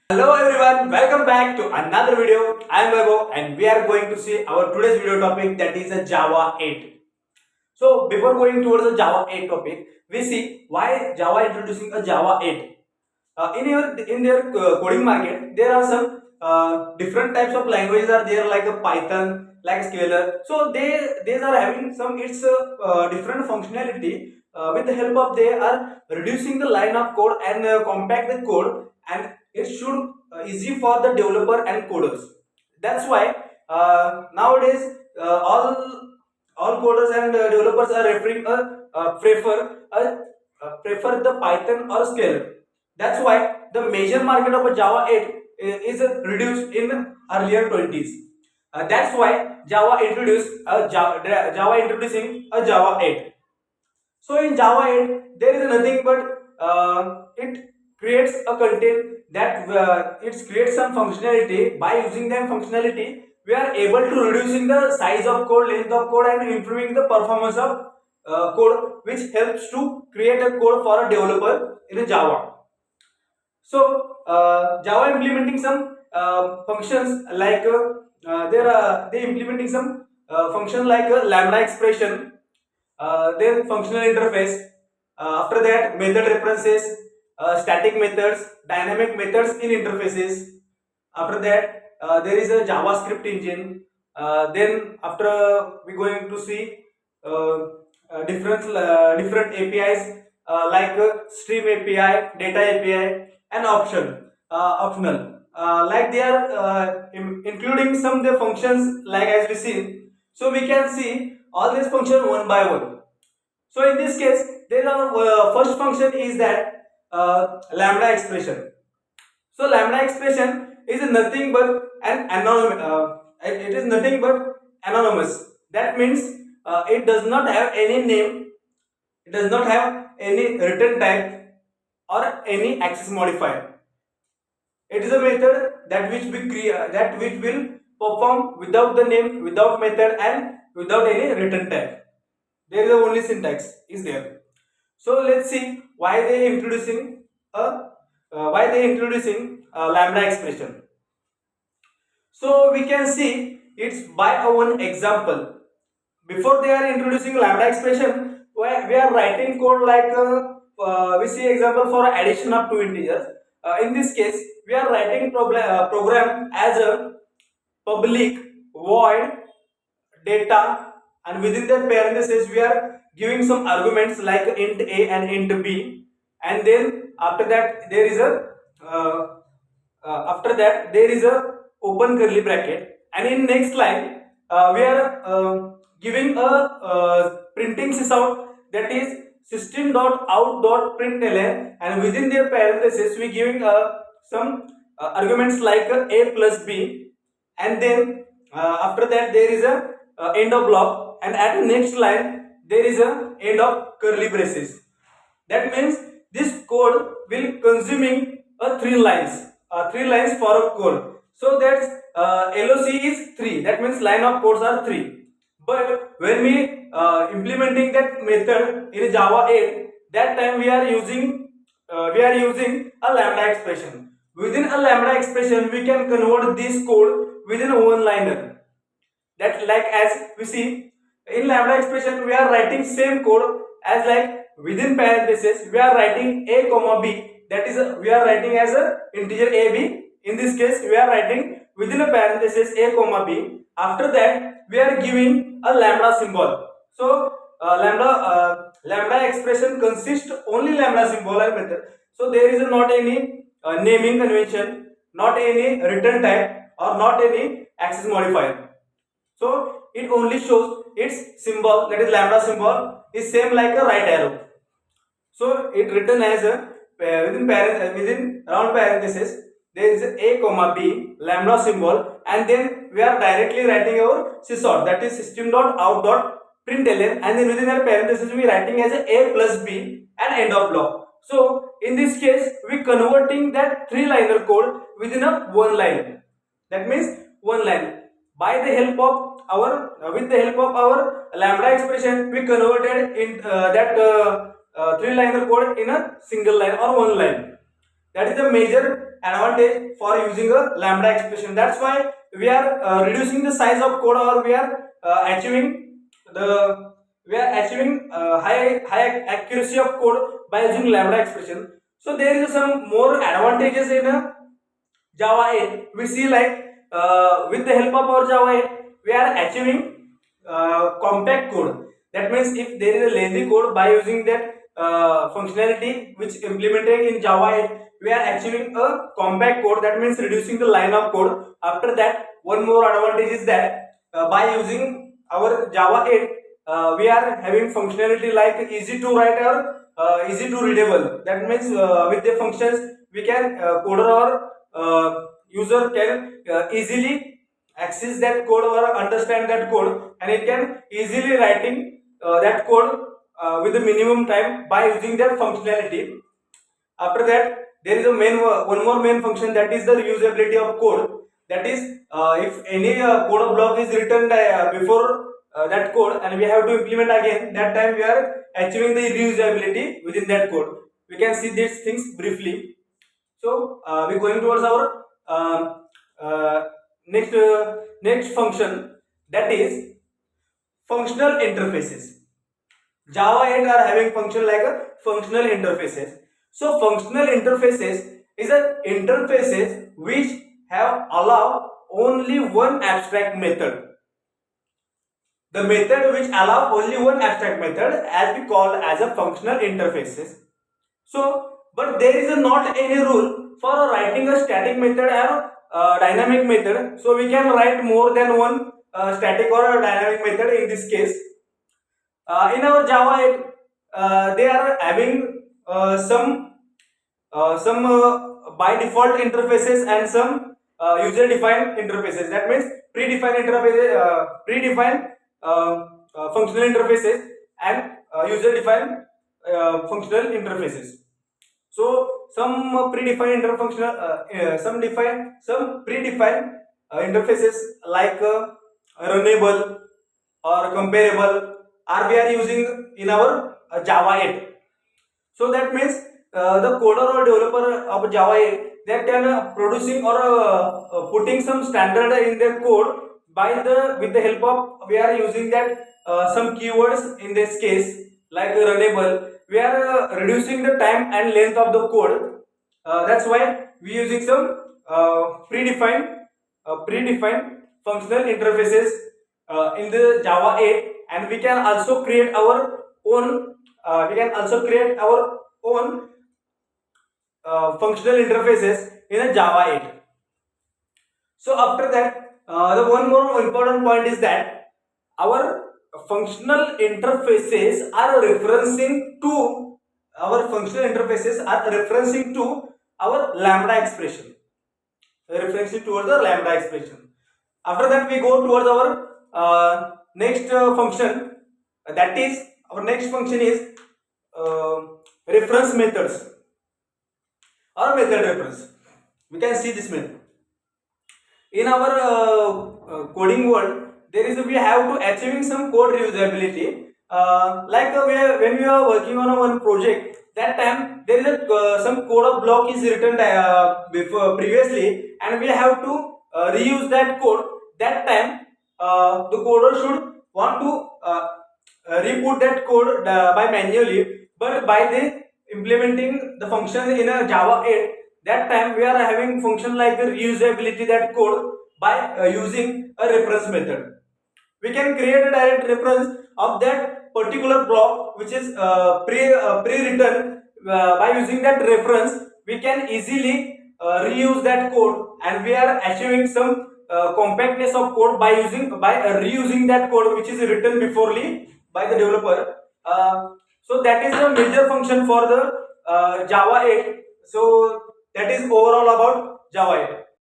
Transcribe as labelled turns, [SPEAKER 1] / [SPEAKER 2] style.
[SPEAKER 1] Hello everyone, welcome back to another video. I am Vaibhav and we are going to see our today's video topic, that is a Java 8. So before going towards the Java 8 topic, we see why Java introducing a Java 8. In their coding market, there are some different types of languages are there, like a Python, like Scalar. So these are having some its different functionality. With the help of they are reducing the line of code and compact the code, and it should easy for the developer and coders. That's why nowadays all coders and developers are referring prefer the Python or Scala. That's why the major market of a Java 8 is reduced in earlier 20s. That's why Java introducing a Java 8. So in Java 8, there is nothing but it creates a content that it creates some functionality. By using that functionality, we are able to reducing the size of code, length of code, and improving the performance of code, which helps to create a code for a developer in a Java. So Java implementing some functions like they implementing some function like a lambda expression, then functional interface. After that, method references, static methods, dynamic methods in interfaces. After that, there is a JavaScript engine. Then after we going to see uh, different APIs like stream API, data API, and optional. Like they are including some of the functions like as we see. So we can see all these functions one by one. So in this case, there are first function is that lambda expression. So lambda expression is nothing but an anonymous. It is nothing but anonymous. That means it does not have any name. It does not have any return type or any access modifier. It is a method that which will perform without the name, without method, and without any return type. There is only syntax is there. So let's see why they introducing a lambda expression. So we can see it's by a one example. Before they are introducing lambda expression, we are writing code like we see example for addition of two integers. In this case, we are writing program as a public void data, and within that parenthesis we are giving some arguments like int a and int b, and then uh, after that there is a open curly bracket, and in next line we are giving a printing sysout, that is system.out.println, and within their parenthesis we giving some arguments like a plus b, and then after that there is a end of block, and at the next line there is a end of curly braces. That means this code will consuming three lines for a code. So that's loc is 3, that means line of codes are 3. But when we implementing that method in Java 8, that time we are using a lambda expression. Within a lambda expression, we can convert this code within a one liner. That like as we see in lambda expression, we are writing same code as like within parenthesis we are writing a comma b. That is we are writing as a integer a b. In this case, we are writing within a parenthesis a comma b. After that, we are giving a lambda symbol. So lambda expression consists only lambda symbol and method. So there is not any naming convention, not any return type, or not any access modifier. So it only shows its symbol, that is lambda symbol is same like a right arrow. So it written as a within round parenthesis there is a comma b lambda symbol, and then we are directly writing our sysort, that is system.out.println, and then within our parenthesis we writing as a plus b and end of block. So in this case we converting that three liner code within a one line. That means one line. By the help of our with the help of our lambda expression, we converted in that three liner code in a single line or one line. That is the major advantage for using a lambda expression. That's why we are reducing the size of code, or we are achieving the high accuracy of code by using lambda expression. So there is some more advantages in Java 8. We see like with the help of our Java 8, we are achieving compact code. That means if there is a lazy code, by using that functionality which implemented in Java 8, we are achieving a compact code. That means reducing the line of code. After that, one more advantage is that by using our Java 8, we are having functionality like easy to write or easy to readable. That means with the functions we can coder or user can easily access that code or understand that code, and it can easily writing that code with the minimum time by using that functionality. After that, there is a one more main function, that is the reusability of code. That is, if any code block is written before that code and we have to implement again, that time we are achieving the reusability within that code. We can see these things briefly. So we're going towards our next function, that is functional interfaces. Java 8 are having function like a functional interfaces. So functional interfaces is an interfaces which have allow only one abstract method. The method which allow only one abstract method as we call as a functional interfaces. So, but there is not any rule for writing a static method or dynamic method. So we can write more than one static or a dynamic method in this case. In our Java 8, they are having some by default interfaces and some user defined interfaces. That means predefined interfaces, predefined functional interfaces, and user defined functional interfaces. So some predefined interfaces like runnable or comparable are we are using in our Java 8. So that means the coder or developer of Java 8, they can producing or putting some standard in their code by the with the help of, we are using that some keywords in this case like runnable. We are reducing the time and length of the code. That's why we using some predefined functional interfaces in the Java 8, and we can also create our own. Functional interfaces in a Java 8. So after that, the one more important point is that our functional interfaces are referencing to our lambda expression, referencing towards the lambda expression. After that, we go towards our next function. That is, our next function is reference methods or method reference. We can see this method in our coding world. We have to achieving some code reusability. When we are working on one project, that time there is some code of block is written before previously, and we have to reuse that code. That time the coder should want to re-put that code by manually, but by the implementing the function in a Java 8, that time we are having function like the reusability that code by using a reference method. We can create a direct reference of that particular block which is pre-written. By using that reference, we can easily reuse that code, and we are achieving some compactness of code by reusing that code which is written beforely by the developer. So that is the major function for the Java 8. So that is overall about Java 8.